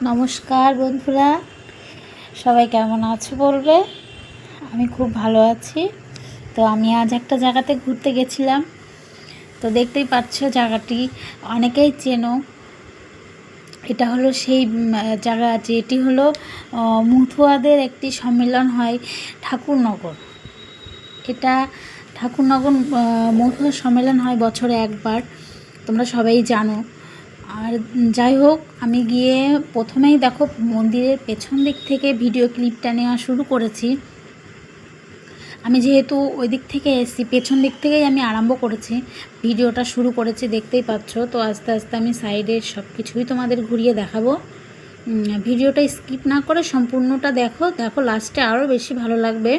নমস্কার বন্ধুরা, সবাই কেমন আছো বলবে। আমি খুব ভালো আছি। তো আমি আজ একটা জায়গাতে ঘুরতে গেছিলাম। তো দেখতেই পাচ্ছ জায়গাটি অনেকেই চেনো। এটা হলো সেই জায়গা, যেটি হলো মতুয়াদের একটি সম্মেলন হয় ঠাকুরনগর। এটা ঠাকুরনগর মতুয়া সম্মেলন হয় বছরে একবার, তোমরা সবাই জানো। আর যাই হোক, আমি গিয়ে প্রথমেই দেখো মন্দিরের পেছন দিক থেকে ভিডিও ক্লিপটা নেওয়া শুরু করেছি। আমি যেহেতু ওই দিক থেকে এসেছি, পেছন দিক থেকেই আমি আরম্ভ করেছি, ভিডিওটা শুরু করেছি, দেখতেই পাচ্ছ। তো আস্তে আস্তে আমি সাইডের সব কিছুই তোমাদের ঘুরিয়ে দেখাবো। ভিডিওটা স্কিপ না করে সম্পূর্ণটা দেখো, লাস্টে আরও বেশি ভালো লাগবে।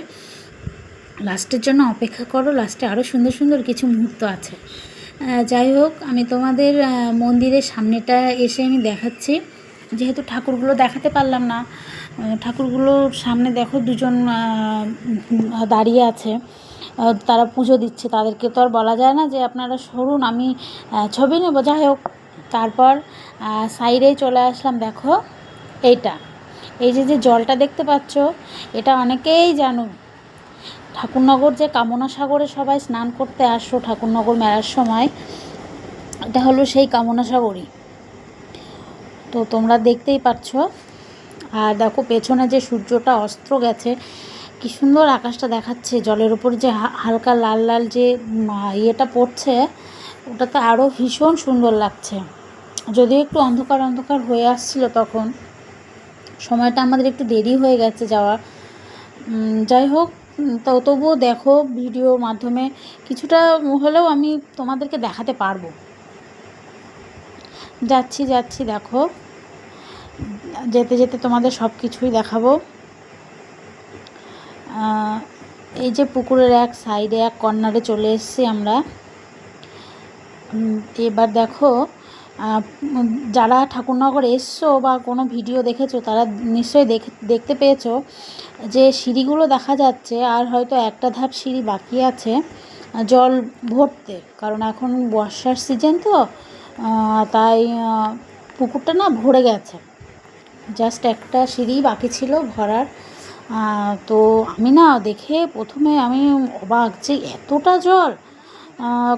লাস্টের জন্য অপেক্ষা করো, লাস্টে আরও সুন্দর সুন্দর কিছু মুহূর্ত আছে। যাই হোক, আমি তোমাদের মন্দিরের সামনেটা এসে আমি দেখাচ্ছি, যেহেতু ঠাকুরগুলো দেখাতে পারলাম না। ঠাকুরগুলোর সামনে দেখো দুজন দাঁড়িয়ে আছে, তারা পুজো দিচ্ছে। তাদেরকে তো আর বলা যায় না যে আপনারা সরুন, আমি ছবি নেব। যাই হোক, তারপর সাইডেই চলে আসলাম। দেখো এইটা, এই যে জলটা দেখতে পাচ্ছ, এটা অনেকেই জানো। ঠাকুরনগর যে কামনা সাগরে সবাই স্নান করতে আসো ঠাকুরনগর মেলার সময়, এটা হলো সেই কামনা সাগরই। তো তোমরা দেখতেই পাচ্ছ। আর দেখো পেছনে যে সূর্যটা অস্ত গেছে, কি সুন্দর আকাশটা দেখাচ্ছে। জলের উপর যে হালকা লাল লাল যে ইয়েটা পড়ছে, ওটাতে আরও ভীষণ সুন্দর লাগছে। যদিও একটু অন্ধকার অন্ধকার হয়ে আসছিল, তখন সময়টা আমাদের একটু দেরি হয়ে গেছে যাওয়া। যাই হোক, তো তবুও দেখো ভিডিওর মাধ্যমে কিছুটা হলেও আমি তোমাদেরকে দেখাতে পারবো। যাচ্ছি দেখো, যেতে যেতে তোমাদের সব কিছুই দেখাবো। এই যে পুকুরের এক সাইডে এক কর্নারে চলে এসেছি আমরা। এবার দেখো, যারা ঠাকুরনগর এসছো বা কোনো ভিডিও দেখেছো, তারা নিশ্চয়ই দেখতে পেয়েছো যে সিঁড়িগুলো দেখা যাচ্ছে, আর হয়তো একটা ধাপ সিঁড়ি বাকি আছে জল ভরতে। কারণ এখন বর্ষার সিজন তো, তাই পুকুরটা না ভরে গেছে। জাস্ট একটা সিঁড়ি বাকি ছিল ভরার। তো আমি না দেখে প্রথমে আমি অবাক যে এতটা জল।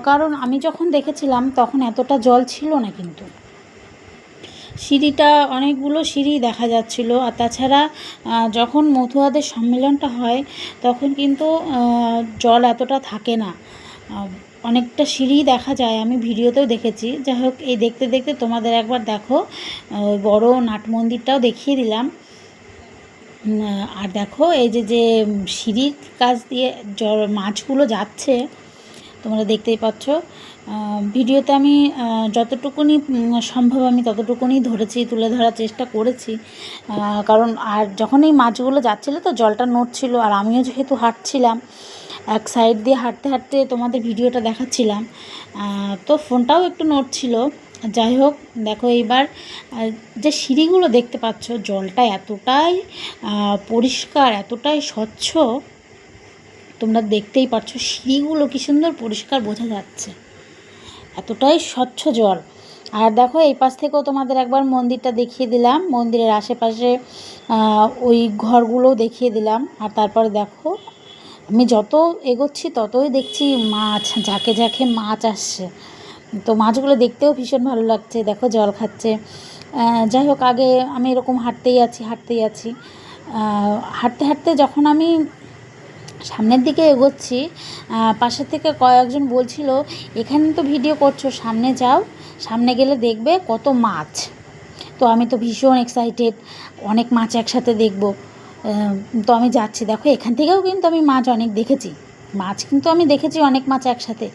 কারণ আমি যখন দেখেছিলাম তখন এতটা জল ছিল না, কিন্তু সিঁড়িটা অনেকগুলো সিঁড়ি দেখা যাচ্ছিল। আর তাছাড়া যখন মতুয়াদের সম্মেলনটা হয় তখন কিন্তু জল এতটা থাকে না, অনেকটা সিঁড়ি দেখা যায়, আমি ভিডিওতেও দেখেছি। যাই হোক, এই দেখতে দেখতে তোমাদের একবার দেখো বড় নাট মন্দিরটাও দেখিয়ে দিলাম। আর দেখো এই যে সিঁড়ির কাছ দিয়ে মাছগুলো যাচ্ছে, তোমরা দেখতেই পাচ্ছ। ভিডিওতে আমি যতটুকুনি সম্ভব আমি ততটুকুনি ধরেছি, তুলে ধরার চেষ্টা করেছি। কারণ আর যখন এই মাছগুলো যাচ্ছিলো তো জলটা নড়ছিল, আর আমিও যেহেতু হাঁটছিলাম এক সাইড দিয়ে, হাঁটতে হাঁটতে তোমাদের ভিডিওটা দেখাচ্ছিলাম, তো ফোনটাও একটু নড়ছিল। যাই হোক, দেখো এইবার যে সিঁড়িগুলো দেখতে পাচ্ছ, জলটা এতটাই পরিষ্কার, এতটাই স্বচ্ছ, তোমরা দেখতেই পাচ্ছ সিঁড়িগুলো কি সুন্দর পরিষ্কার বোঝা যাচ্ছে, এতটাই স্বচ্ছ জল। আর দেখো এই পাশ থেকেও তোমাদের একবার মন্দিরটা দেখিয়ে দিলাম, মন্দিরের আশেপাশে ওই ঘরগুলো দেখিয়ে দিলাম। আর তারপরে দেখো আমি যত এগোচ্ছি ততই দেখছি মাছ, ঝাঁকে ঝাঁকে মাছ আসছে। তো মাছগুলো দেখতেও ভীষণ ভালো লাগছে, দেখো জল খাচ্ছে। যাই হোক, আগে আমি এরকম হাঁটতেই আছি হাঁটতে হাঁটতে যখন আমি সামনের দিকে এগোচ্ছি, পাশের থেকে কয়েকজন বলছিল এখানে তো ভিডিও করছো, সামনে যাও, সামনে গেলে দেখবে কত মাছ। তো আমি তো ভীষণ এক্সাইটেড, অনেক মাছ একসাথে দেখব। তো আমি যাচ্ছি, দেখো এখান থেকেও কিন্তু আমি মাছ অনেক দেখেছি, আমি দেখেছি অনেক মাছ একসাথে।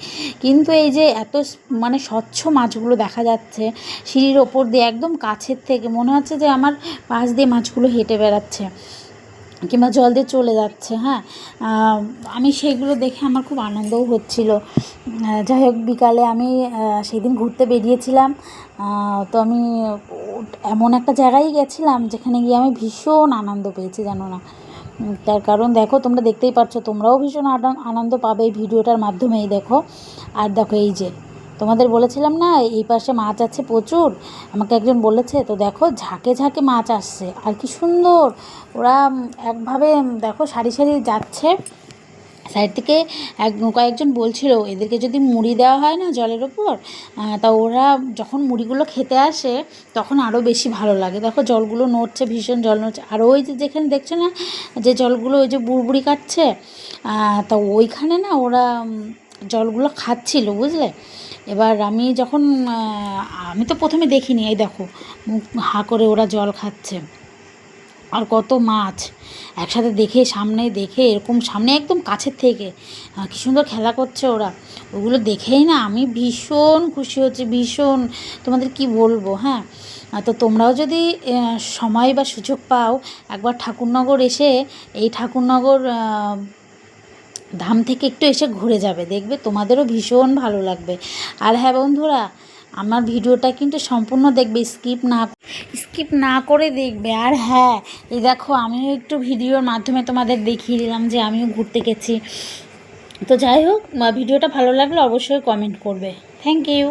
কিন্তু এই যে এত মানে স্বচ্ছ মাছগুলো দেখা যাচ্ছে সিঁড়ির ওপর দিয়ে, একদম কাছের থেকে মনে হচ্ছে যে আমার পাশ দিয়ে মাছগুলো হেঁটে বেড়াচ্ছে কিংবা জল দিয়ে চলে যাচ্ছে। হ্যাঁ, আমি সেইগুলো দেখে আমার খুব আনন্দও হচ্ছিল। যাই হোক, বিকালে আমি সেদিন ঘুরতে বেরিয়েছিলাম। তো আমি এমন একটা জায়গায় গেছিলাম যেখানে গিয়ে আমি ভীষণ আনন্দ পেয়েছি, জানো না। তার কারণ দেখো, তোমরা দেখতেই পাচ্ছ, তোমরাও ভীষণ আনন্দ পাবে এই ভিডিওটার মাধ্যমেই। দেখো, আর দেখো এই যে তোমাদের বলেছিলাম না এই পাশে মাছ আছে প্রচুর, আমাকে একজন বলেছে। তো দেখো ঝাঁকে ঝাঁকে মাছ আসছে, আর কি সুন্দর ওরা একভাবে দেখো সারি সারি যাচ্ছে। সাইড থেকে কয়েকজন বলছিল এদেরকে যদি মুড়ি দেওয়া হয় না জলের ওপর, তা ওরা যখন মুড়িগুলো খেতে আসে তখন আরও বেশি ভালো লাগে। দেখো জলগুলো নড়ছে, ভীষণ জল নড়ছে। আর ওই যে যেখানে দেখছো না যে জলগুলো ওই যে বুড়বুড়ি কাটছে, তা ওইখানে না ওরা জলগুলো খাচ্ছিল, বুঝলে। এবার আমি যখন আমি তো প্রথমে দেখিনি, এই দেখো মুখ হা করে ওরা জল খাচ্ছে। আর কত মাছ একসাথে দেখে, সামনে দেখে, এরকম সামনে একদম কাছের থেকে কী সুন্দর খেলা করছে ওরা। ওগুলো দেখেই না আমি ভীষণ খুশি হচ্ছি, ভীষণ, তোমাদের কি বলবো। হ্যাঁ, তো তোমরাও যদি সময় বা সুযোগ পাও একবার ঠাকুরনগর এসে এই ঠাকুরনগর ধাম থেকে একটু এসে ঘুরে যাবে, দেখবে তোমাদেরও ভীষণ ভালো লাগবে। আর হ্যাঁ বন্ধুরা, আমার ভিডিওটা কিন্তু সম্পূর্ণ দেখবে, স্কিপ না করে দেখবে। আর হ্যাঁ, এই দেখো আমিও একটু ভিডিওর মাধ্যমে তোমাদের দেখিয়ে দিলাম যে আমিও ঘুরতে গেছি। তো যাই হোক, ভিডিওটা ভালো লাগলে অবশ্যই কমেন্ট করবে। Thank you.